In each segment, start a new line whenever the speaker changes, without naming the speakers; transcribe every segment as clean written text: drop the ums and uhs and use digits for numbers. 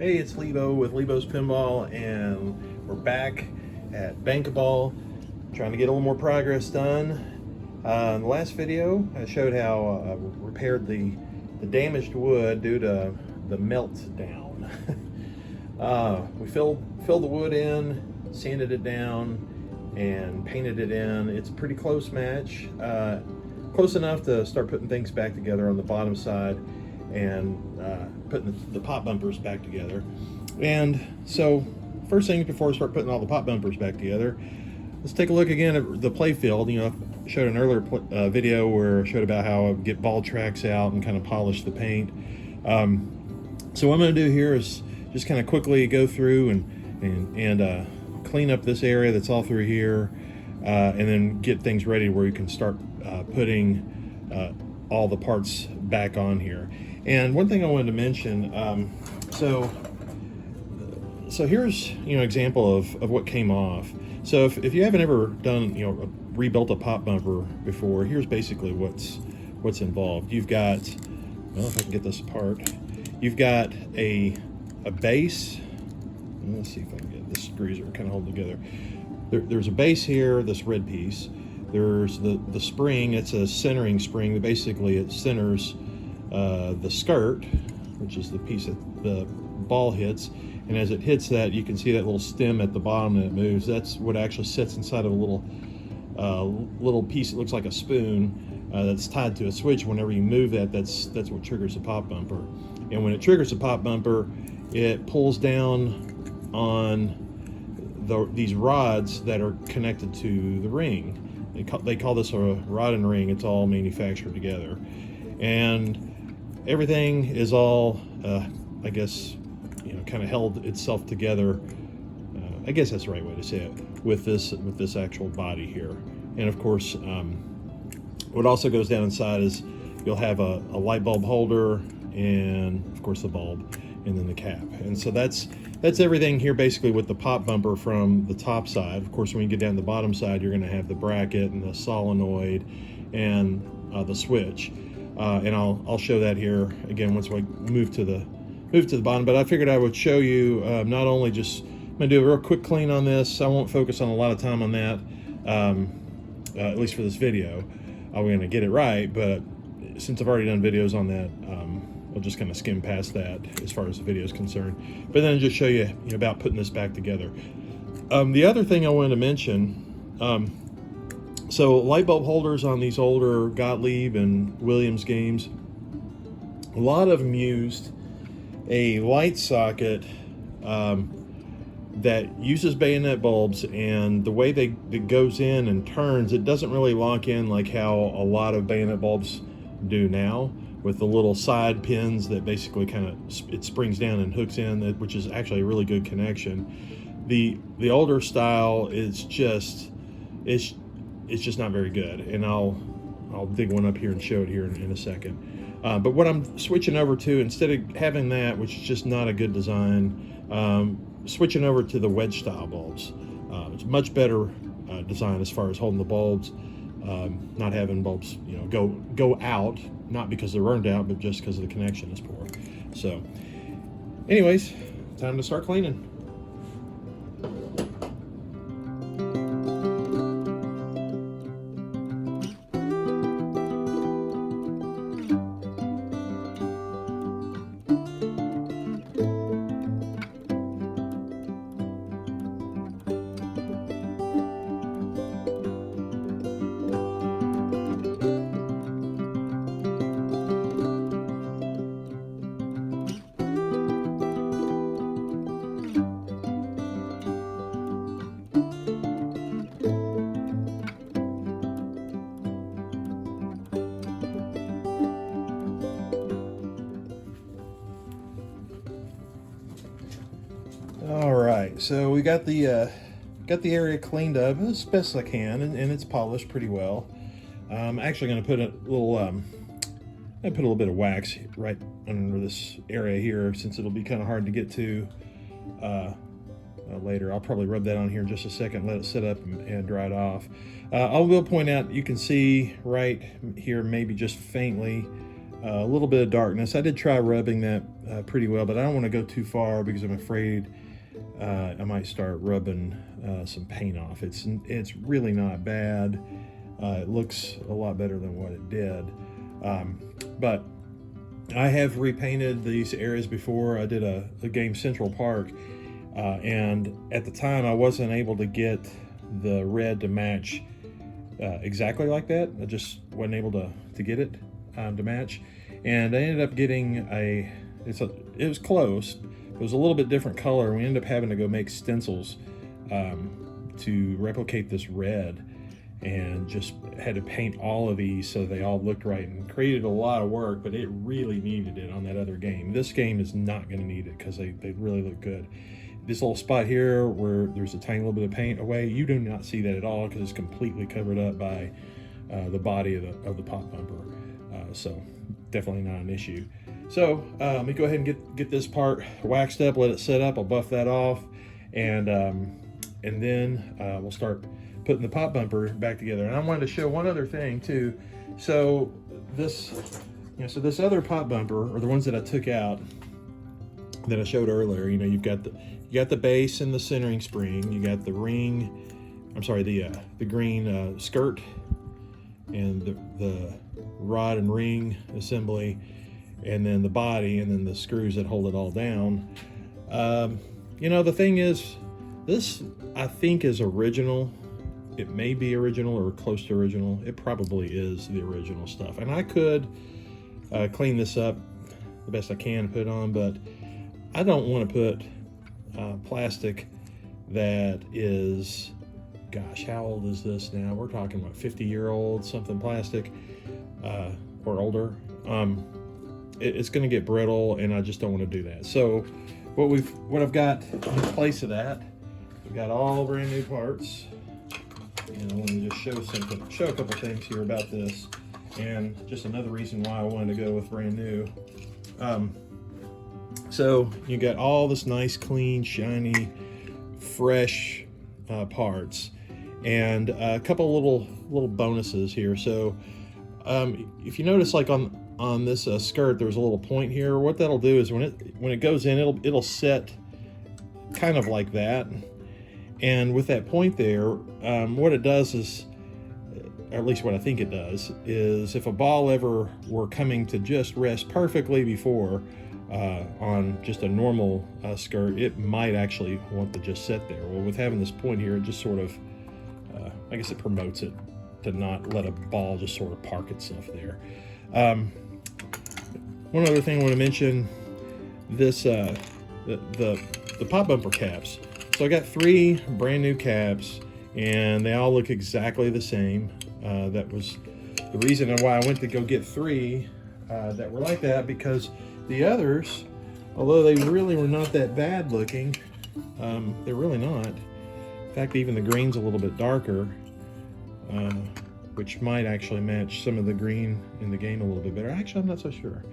Hey, it's Lebo with Lebo's Pinball, and we're back at Bankaball trying to get a little more progress done. In the last video, I showed how I repaired the damaged wood due to the meltdown. We filled the wood in, sanded it down, and painted it in. It's a pretty close match, close enough to start putting things back together on the bottom side and putting the pop bumpers back together. And so first thing before we start putting all the pop bumpers back together, let's take a look again at the play field. You know, I showed an earlier video where I showed about how I get ball tracks out and kind of polish the paint. So what I'm going to do here is just kind of quickly go through and clean up this area that's all through here, and then get things ready where you can start putting all the parts back on here. And one thing I wanted to mention, so here's an example of what came off. So if you haven't ever done rebuilt a pop bumper before, here's basically what's involved. You've got, well, if I can get this apart, you've got a base. Let's see if I can get this screws are kind of holding together. There's a base here, this red piece. There's the spring. It's a centering spring that basically it centers the skirt, which is the piece that the ball hits, and as it hits that, you can see that little stem at the bottom that it moves. That's what actually sits inside of a little piece that looks like a spoon that's tied to a switch. Whenever you move that, that's what triggers the pop bumper. And when it triggers the pop bumper, it pulls down on these rods that are connected to the ring. They call this a rod and ring. It's all manufactured together, and everything is all, I guess, kind of held itself together. I guess that's the right way to say it, with this actual body here. And of course, what also goes down inside is you'll have a light bulb holder, and of course the bulb, and then the cap. And so that's everything here basically with the pop bumper from the top side. Of course, when you get down the bottom side, you're going to have the bracket and the solenoid and the switch. And I'll show that here again once we move to the bottom. But I figured I would show you not only just, I'm going to do a real quick clean on this. I won't focus on a lot of time on that, at least for this video. I'm going to get it right, but since I've already done videos on that, I'll just kind of skim past that as far as the video is concerned. But then just show you, about putting this back together. The other thing I wanted to mention, so light bulb holders on these older Gottlieb and Williams games, a lot of them used a light socket that uses bayonet bulbs, and the way it goes in and turns, it doesn't really lock in like how a lot of bayonet bulbs do now, with the little side pins that basically kind of it springs down and hooks in, which is actually a really good connection. The older style is just it's just not very good, and I'll dig one up here and show it here in a second. But what I'm switching over to, instead of having that, which is just not a good design, switching over to the wedge style bulbs. It's much better design as far as holding the bulbs, not having bulbs go out, not because they're burned out, but just because the connection is poor. So anyways, time to start cleaning. All right, so we got the area cleaned up as best I can, and it's polished pretty well. I'm actually going to put a little bit of wax right under this area here, since it'll be kind of hard to get to later. I'll probably rub that on here in just a second, let it sit up and dry it off. I will point out, you can see right here, maybe just faintly, a little bit of darkness. I did try rubbing that pretty well, but I don't want to go too far because I'm afraid I might start rubbing some paint off. It's really not bad. It looks a lot better than what it did. But I have repainted these areas before. I did a game Central Park, and at the time I wasn't able to get the red to match exactly like that. I just wasn't able to get it to match, and I ended up getting it was close. It was a little bit different color. We ended up having to go make stencils to replicate this red, and just had to paint all of these so they all looked right, and created a lot of work, but it really needed it on that other game. This game is not going to need it because they really look good. This little spot here where there's a tiny little bit of paint away, you do not see that at all because it's completely covered up by the body of the pop bumper. So definitely not an issue. So let me go ahead and get this part waxed up, let it set up. I'll buff that off, and then we'll start putting the pop bumper back together. And I wanted to show one other thing too. So this other pop bumper, or the ones that I took out that I showed earlier, you got the base and the centering spring, you got the ring, the green skirt, and the rod and ring assembly, and then the body, and then the screws that hold it all down. The thing is, this I think is original. It may be original or close to original. It probably is the original stuff. And I could clean this up the best I can, put it on, but I don't want to put plastic that is, gosh, how old is this now? We're talking, what, 50-year-old something plastic or older. It's going to get brittle, and I just don't want to do that. So what I've got in place of that, we've got all brand new parts. And I want to just show a couple things here about this, and just another reason why I wanted to go with brand new. So you got all this nice, clean, shiny, fresh parts, and a couple little bonuses here. So if you notice, like on this skirt, there's a little point here. What that'll do is when it goes in, it'll set kind of like that. And with that point there, what it does is, or at least what I think it does, is if a ball ever were coming to just rest perfectly before on just a normal skirt, it might actually want to just sit there. Well, with having this point here, it just sort of, I guess it promotes it to not let a ball just sort of park itself there. One other thing I want to mention, this the pop bumper caps. So I got 3 brand new caps, and they all look exactly the same. That was the reason why I went to go get 3 that were like that, because the others, although they really were not that bad looking, they're really not. In fact, even the green's a little bit darker, which might actually match some of the green in the game a little bit better. Actually, I'm not so sure.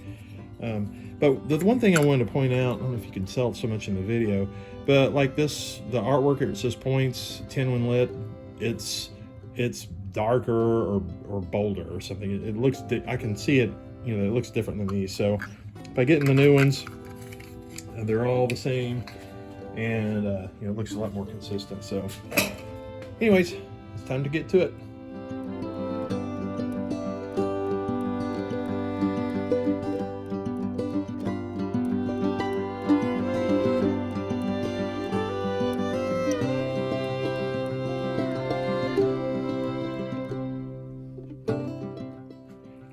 But the one thing I wanted to point out, I don't know if you can tell so much in the video, but like this, the artwork here, it says points 10 when lit. It's darker or bolder or something. It looks, I can see it, it looks different than these. So by getting the new ones, they're all the same, and it looks a lot more consistent. So anyways, it's time to get to it.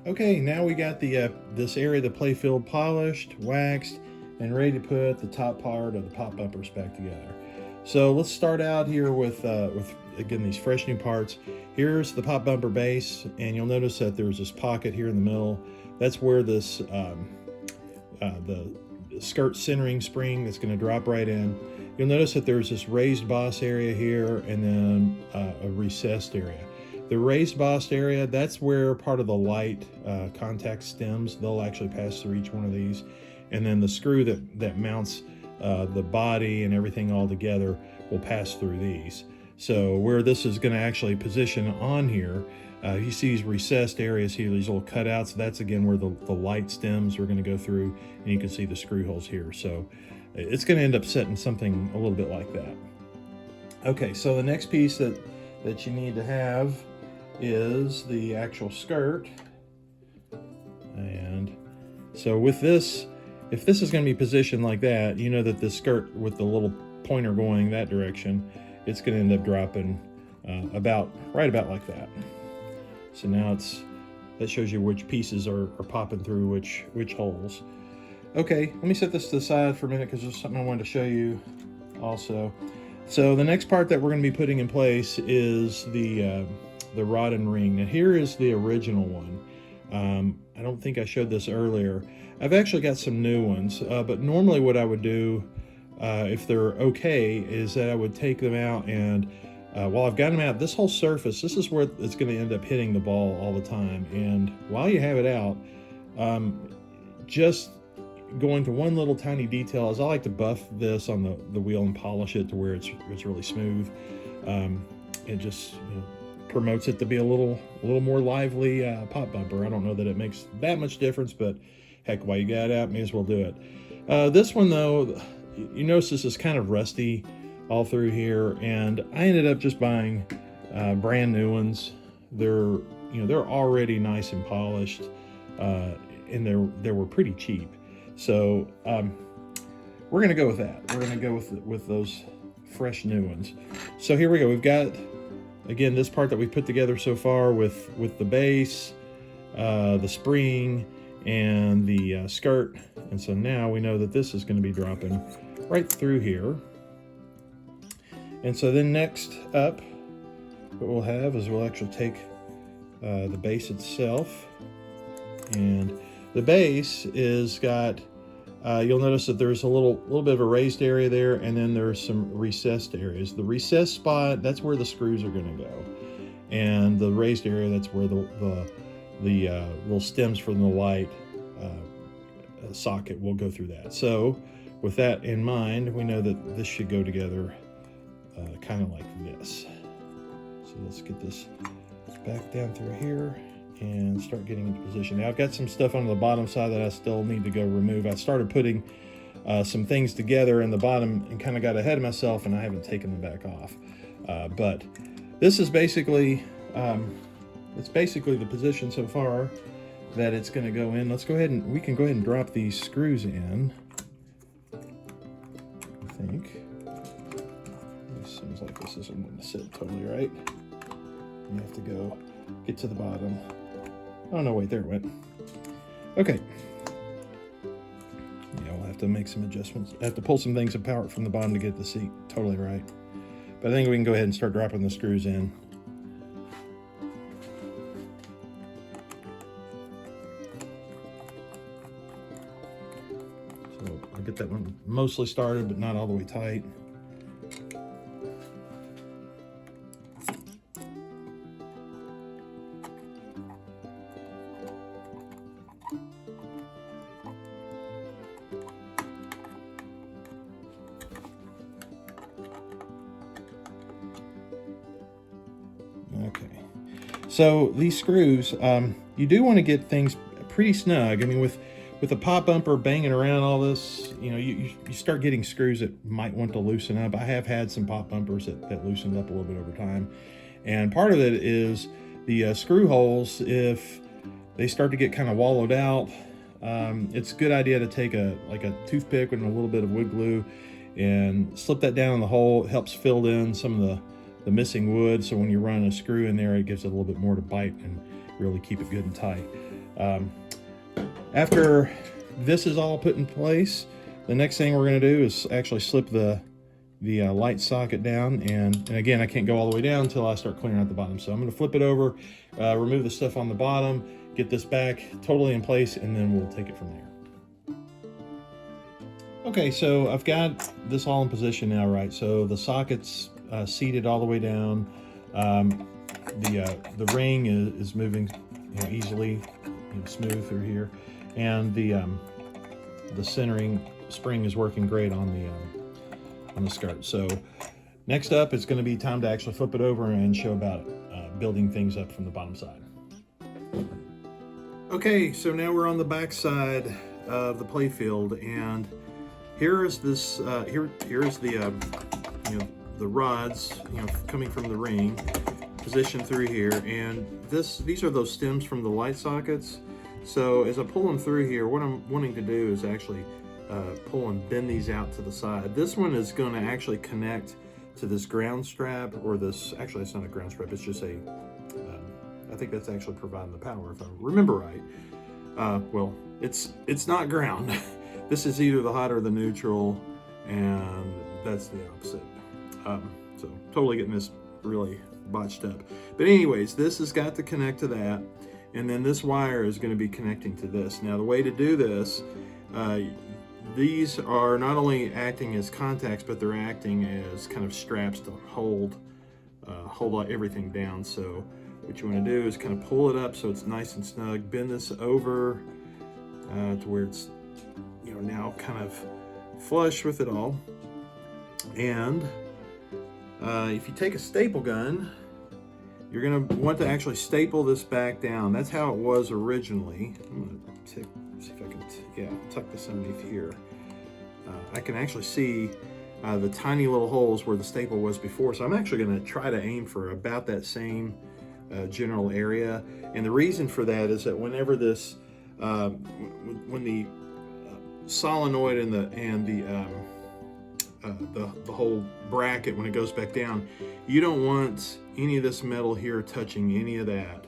Okay, now we got the this area of the playfield polished, waxed, and ready to put the top part of the pop bumpers back together. So let's start out here with again, these fresh new parts. Here's the pop bumper base, and you'll notice that there's this pocket here in the middle. That's where this the skirt centering spring that's going to drop right in. You'll notice that there's this raised boss area here, and then a recessed area. The raised boss area, that's where part of the light contact stems, they'll actually pass through each one of these. And then the screw that mounts the body and everything all together will pass through these. So where this is going to actually position on here, You see these recessed areas here, these little cutouts. That's again where the light stems are going to go through, and you can see the screw holes here. So it's going to end up setting something a little bit like that. Okay, so the next piece that you need to have is the actual skirt. And so with this, if this is going to be positioned like that, you know that the skirt with the little pointer going that direction, it's going to end up dropping right about like that. So now that shows you which pieces are popping through which holes. Okay, let me set this to the side for a minute because there's something I wanted to show you also. So the next part that we're going to be putting in place is the rod and ring. Now here is the original one. I don't think I showed this earlier. I've actually got some new ones, but normally what I would do if they're okay is that I would take them out, and while I've got them out, this whole surface, this is where it's going to end up hitting the ball all the time. And while you have it out, just going to one little tiny detail is I like to buff this on the wheel and polish it to where it's really smooth. It just promotes it to be a little more lively pop bumper. I don't know that it makes that much difference, but heck, while you got it out, may as well do it. This one though, you notice this is kind of rusty all through here, and I ended up just buying brand new ones. They're already nice and polished, and they were pretty cheap. So we're gonna go with that. We're gonna go with those fresh new ones. So here we go. We've got, again, this part that we put together so far with the base, the spring, and the skirt. And so now we know that this is going to be dropping right through here. And so then next up, what we'll have is we'll actually take the base itself. And the base is got, you'll notice that there's a little bit of a raised area there, and then there's some recessed areas. The recessed spot, that's where the screws are going to go. And the raised area, that's where the little stems from the light socket will go through that. So with that in mind, we know that this should go together kind of like this. So let's get this back down through here and start getting into position. Now I've got some stuff on the bottom side that I still need to go remove. I started putting some things together in the bottom and kind of got ahead of myself, and I haven't taken them back off. But this is basically it's basically the position so far that it's going to go in. Let's go ahead and we can go ahead and drop these screws in. I think it seems like this isn't going to sit totally right. You have to go get to the bottom. Oh no, wait, there it went. Okay. Yeah, we'll have to make some adjustments. I have to pull some things apart from the bottom to get the seat totally right. But I think we can go ahead and start dropping the screws in. So I'll get that one mostly started, but not all the way tight. Okay, so these screws, you do want to get things pretty snug. I mean, with the pop bumper banging around all this, you start getting screws that might want to loosen up. I have had some pop bumpers that loosened up a little bit over time. And part of it is the screw holes. If they start to get kind of wallowed out, it's a good idea to take a toothpick and a little bit of wood glue and slip that down in the hole. It helps fill in some of the missing wood, so when you run a screw in there, it gives it a little bit more to bite and really keep it good and tight. After this is all put in place, the next thing we're going to do is actually slip the light socket down, and again, I can't go all the way down until I start clearing out the bottom. So I'm going to flip it over, remove the stuff on the bottom, get this back totally in place, and then we'll take it from there. Okay, so I've got this all in position now, right? So the socket's seated all the way down. The ring is moving easily, smooth through here, and the centering spring is working great on the skirt. So next up, it's going to be time to actually flip it over and show about building things up from the bottom side. Okay, so now we're on the back side of the play field, and here is this. Here is the the rods coming from the ring, positioned through here, and these are those stems from the light sockets. So as I pull them through here, what I'm wanting to do is actually pull and bend these out to the side. This one is going to actually connect to this ground strap, or this, actually it's not a ground strap, it's just a, I think that's actually providing the power if I remember right. Well, it's not ground. This is either the hot or the neutral, and that's the opposite. So totally getting this really botched up. But anyways, this has got to connect to that, and then this wire is going to be connecting to this. Now the way to do this, these are not only acting as contacts, but they're acting as kind of straps to hold everything down. So what you want to do is kind of pull it up so it's nice and snug, bend this over to where it's now kind of flush with it all. And if you take a staple gun, you're going to want to actually staple this back down. That's how it was originally. I'm going to see if I can tuck this underneath here. I can actually see the tiny little holes where the staple was before, so I'm actually going to try to aim for about that same general area. And the reason for that is that whenever this, when the solenoid and the whole bracket, when it goes back down, you don't want any of this metal here touching any of that.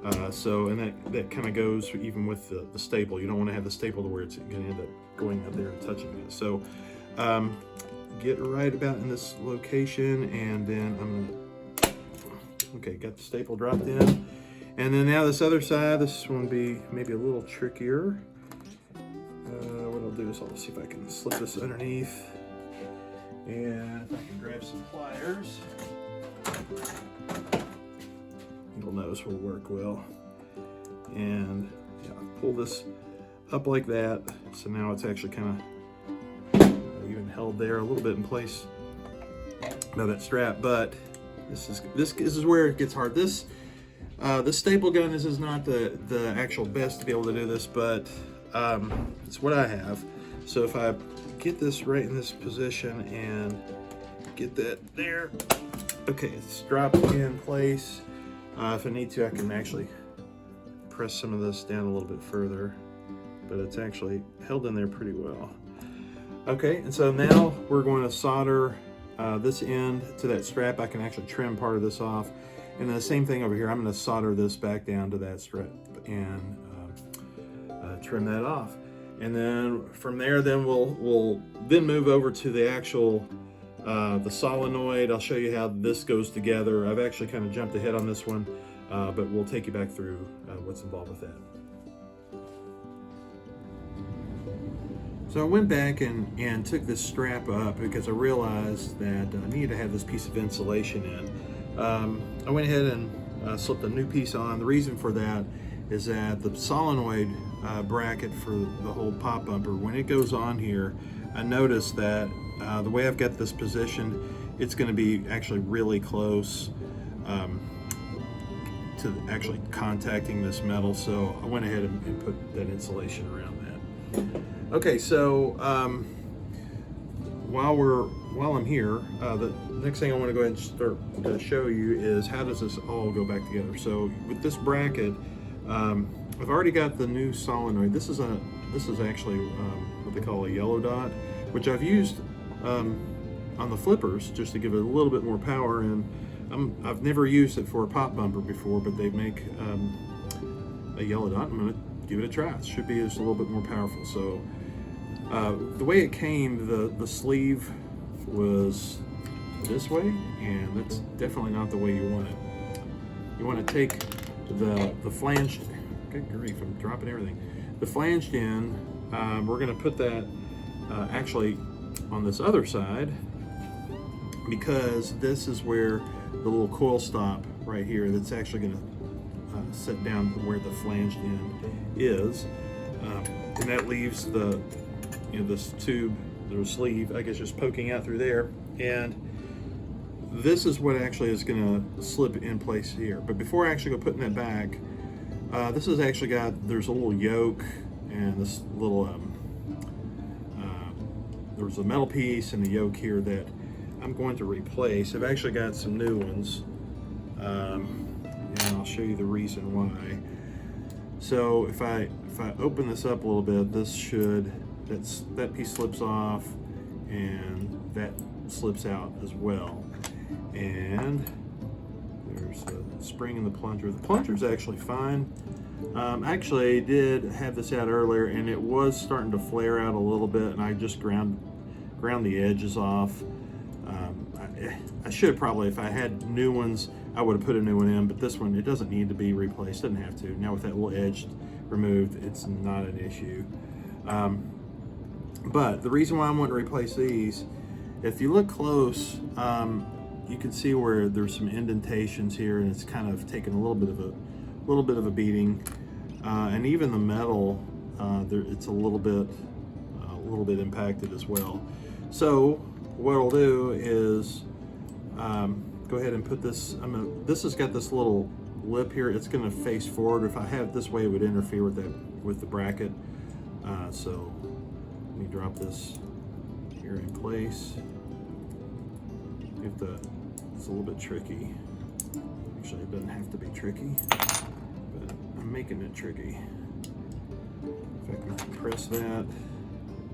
And that kind of goes even with the staple. You don't want to have the staple to where it's going to end up going up there and touching it. So get right about in this location, and then I'm going to, okay, got the staple dropped in. And then now this other side, this one will be maybe a little trickier. What I'll do is I'll see if I can slip this underneath, and if I can grab some pliers. Needle nose will work well. And pull this up like that. So now it's actually kind of even held there a little bit in place by that strap. But this is where it gets hard. This staple gun is not the actual best to be able to do this, but it's what I have. So if I get this right in this position and get that there, okay, it's dropped in place. If I need to, I can actually press some of this down a little bit further, but it's actually held in there pretty well. Okay, and so now we're going to solder this end to that strap. I can actually trim part of this off. And then the same thing over here, I'm going to solder this back down to that strap and trim that off. And then from there, then we'll then move over to the actual the solenoid. I'll show you how this goes together. I've actually kind of jumped ahead on this one, but we'll take you back through what's involved with that. So I went back and took this strap up because I realized that I needed to have this piece of insulation in. I went ahead and slipped a new piece on. The reason for that is that the solenoid bracket for the whole pop bumper, when it goes on here, I noticed that the way I've got this positioned, it's going to be actually really close to actually contacting this metal. So I went ahead and put that insulation around that. Okay, so while I'm here, the next thing I want to go ahead and start to show you is how does this all go back together. So with this bracket, I've already got the new solenoid. This is actually what they call a yellow dot, which I've used on the flippers just to give it a little bit more power. And I've never used it for a pop bumper before, but they make a yellow dot. I'm going to give it a try. It should be just a little bit more powerful. So the way it came, the sleeve was this way, and that's definitely not the way you want it. You want to take the flange. Good grief, I'm dropping everything. The flanged end, we're going to put that actually on this other side, because this is where the little coil stop right here that's actually going to set down where the flanged end is, and that leaves this tube, the sleeve, I guess, just poking out through there. And this is what actually is going to slip in place here. But before I actually go putting that back, this has actually got, there's a little yoke and this little, there's a metal piece and the yoke here that I'm going to replace. I've actually got some new ones, and I'll show you the reason why. So if I open this up a little bit, this should, that piece slips off and that slips out as well. And there's the spring in the plunger. The plunger's actually fine. Actually, I did have this out earlier and it was starting to flare out a little bit, and I just ground the edges off. I should probably, if I had new ones, I would have put a new one in, but this one, it doesn't need to be replaced, doesn't have to. Now with that little edge removed, it's not an issue. But the reason why I want to replace these, if you look close, you can see where there's some indentations here, and it's kind of taken a little bit of a beating, and even the metal, it's a little bit impacted as well. So what I'll do is go ahead and put this. This has got this little lip here. It's going to face forward. If I have it this way, it would interfere with the bracket. So let me drop this here in place. It's a little bit tricky. Actually, it doesn't have to be tricky, but I'm making it tricky. If I can compress that,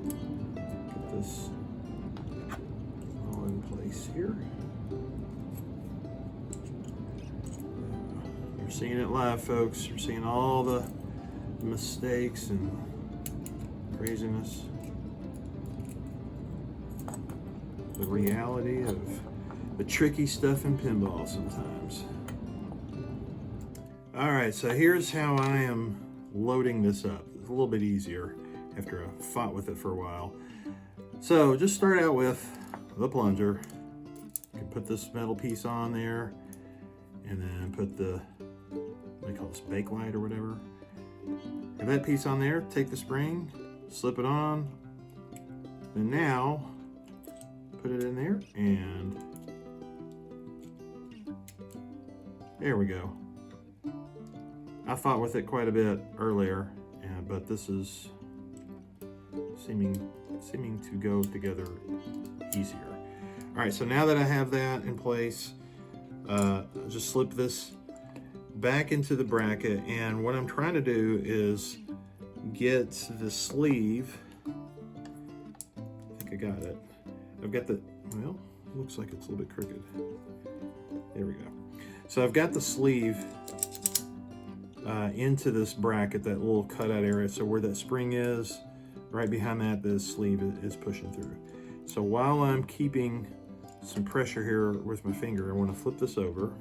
get this all in place here. You're seeing it live, folks. You're seeing all the mistakes and craziness. The reality of the tricky stuff in pinball sometimes. All right, so here's how I am loading this up. It's a little bit easier after I fought with it for a while. So just start out with the plunger. You can put this metal piece on there, and then put the, what do they call this, bake light or whatever. Have that piece on there, take the spring, slip it on, and now put it in there, and there we go. I fought with it quite a bit earlier, but this is seeming to go together easier. All right, so now that I have that in place, I'll just slip this back into the bracket, and what I'm trying to do is get the sleeve. I think I got it. I've got the, well, looks like it's a little bit crooked. There we go. So I've got the sleeve into this bracket, that little cutout area. So where that spring is, right behind that, the sleeve is pushing through. So while I'm keeping some pressure here with my finger, I want to flip this over,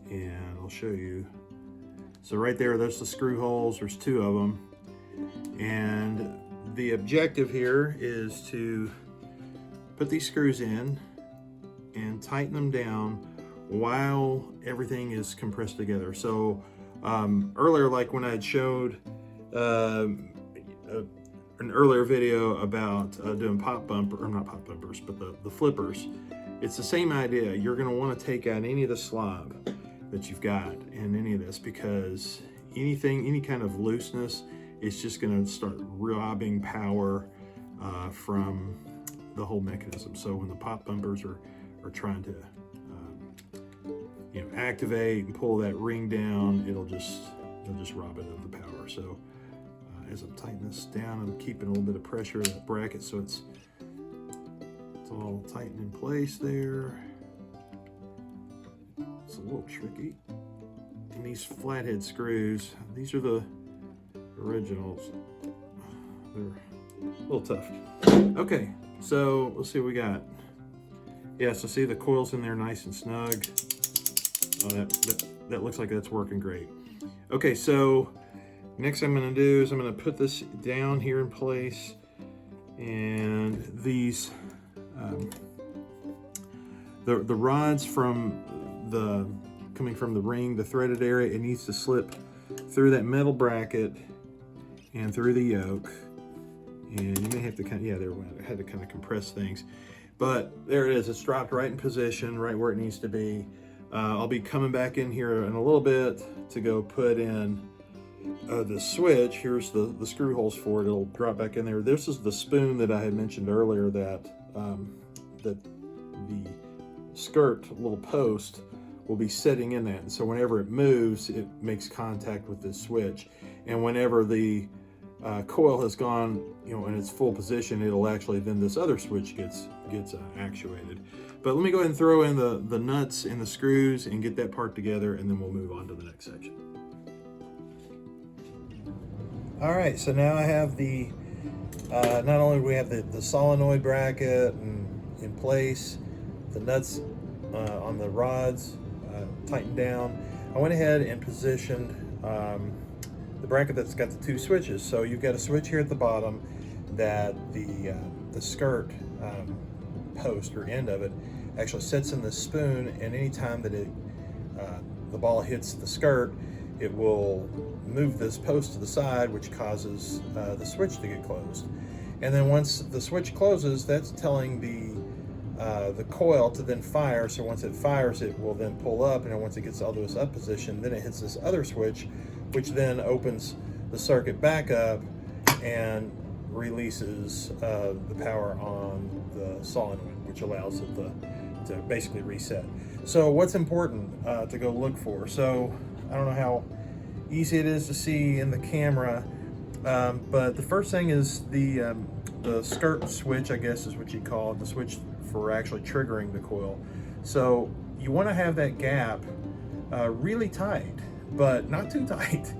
and I'll show you. So right there, there's the screw holes. There's two of them. And the objective here is to put these screws in and tighten them down while everything is compressed together. So earlier, like when I had showed an earlier video about doing pop bumper, or not pop bumpers, but the flippers, it's the same idea. You're going to want to take out any of the slob that you've got in any of this, because any kind of looseness, it's just going to start robbing power from the whole mechanism. So when the pop bumpers are trying to activate and pull that ring down, they'll just rob it of the power. So as I'm tightening this down, I'm keeping a little bit of pressure in that bracket, so it's all tightened in place there. It's a little tricky. And these flathead screws, these are the originals. They're a little tough. Okay, so let's see what we got. Yeah, so see the coils in there nice and snug. Oh, that looks like that's working great. Okay, so next I'm gonna do is I'm gonna put this down here in place, and these, the rods coming from the ring, the threaded area, it needs to slip through that metal bracket and through the yoke. And you may have to I had to kind of compress things. But there it is, it's dropped right in position, right where it needs to be. I'll be coming back in here in a little bit to go put in the switch. Here's the screw holes for it. It'll drop back in there. This is the spoon that I had mentioned earlier that that the skirt little post will be sitting in that. And so whenever it moves, it makes contact with this switch. And whenever the coil has gone, in its full position, it'll actually, then this other switch gets actuated. But let me go ahead and throw in the nuts and the screws and get that part together, and then we'll move on to the next section. All right, so now I have the, not only do we have the solenoid bracket in place, the nuts on the rods tightened down, I went ahead and positioned the bracket that's got the two switches. So you've got a switch here at the bottom that the skirt post or end of it actually sits in the spoon, and anytime that the ball hits the skirt, it will move this post to the side, which causes the switch to get closed. And then once the switch closes, that's telling the coil to then fire. So once it fires, it will then pull up, and then once it gets all this up position, then it hits this other switch, which then opens the circuit back up and releases the power on the solenoid, which allows it to basically reset. So what's important to go look for? So I don't know how easy it is to see in the camera, but the first thing is the skirt switch, I guess is what you call it, the switch for actually triggering the coil. So you want to have that gap really tight, but not too tight.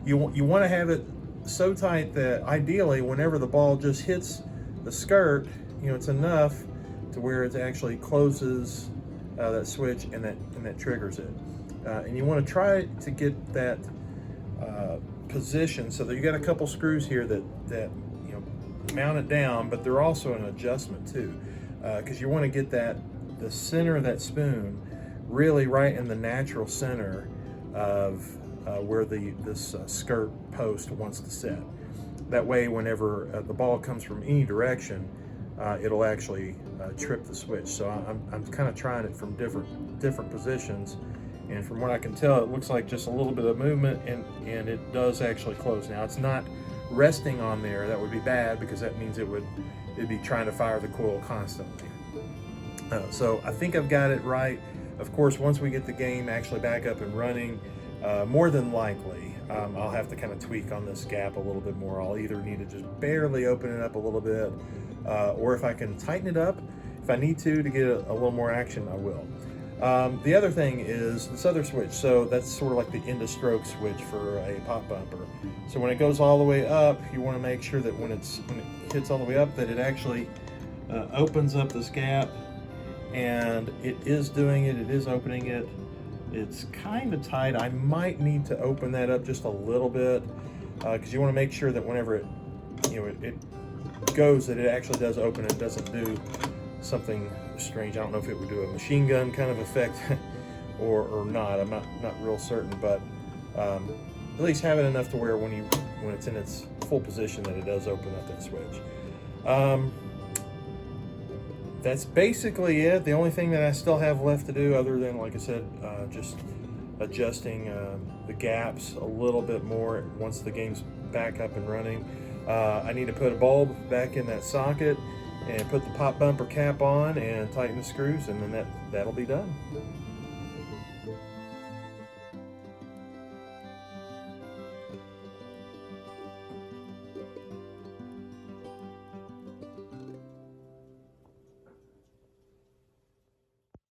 You want to have it so tight that ideally whenever the ball just hits the skirt, it's enough to where it actually closes that switch and that triggers it. And you want to try to get that position so that you got a couple screws here that mount it down, but they're also an adjustment too, because you want to get the center of that spoon really right in the natural center of where this skirt post wants to sit. That way, whenever the ball comes from any direction, it'll actually trip the switch. So I'm kind of trying it from different positions, and from what I can tell, it looks like just a little bit of movement, and it does actually close. Now it's not resting on there. That would be bad, because that means it'd be trying to fire the coil constantly. So I think I've got it right. Of course, once we get the game actually back up and running, more than likely, I'll have to kind of tweak on this gap a little bit more. I'll either need to just barely open it up a little bit, or if I can tighten it up, if I need to get a little more action, I will. The other thing is this other switch. So that's sort of like the end of stroke switch for a pop bumper. So when it goes all the way up, you want to make sure that when it hits all the way up, that it actually opens up this gap, and it is doing it. It is opening it. It's kind of tight. I might need to open that up just a little bit, because you want to make sure that whenever it goes, that it actually does open. It doesn't do something strange. I don't know if it would do a machine gun kind of effect or not. I'm not real certain, but at least have it enough to where when it's in its full position, that it does open up that switch. That's basically it. The only thing that I still have left to do, other than, like I said, just adjusting the gaps a little bit more once the game's back up and running. I need to put a bulb back in that socket and put the pop bumper cap on and tighten the screws, and then that'll be done.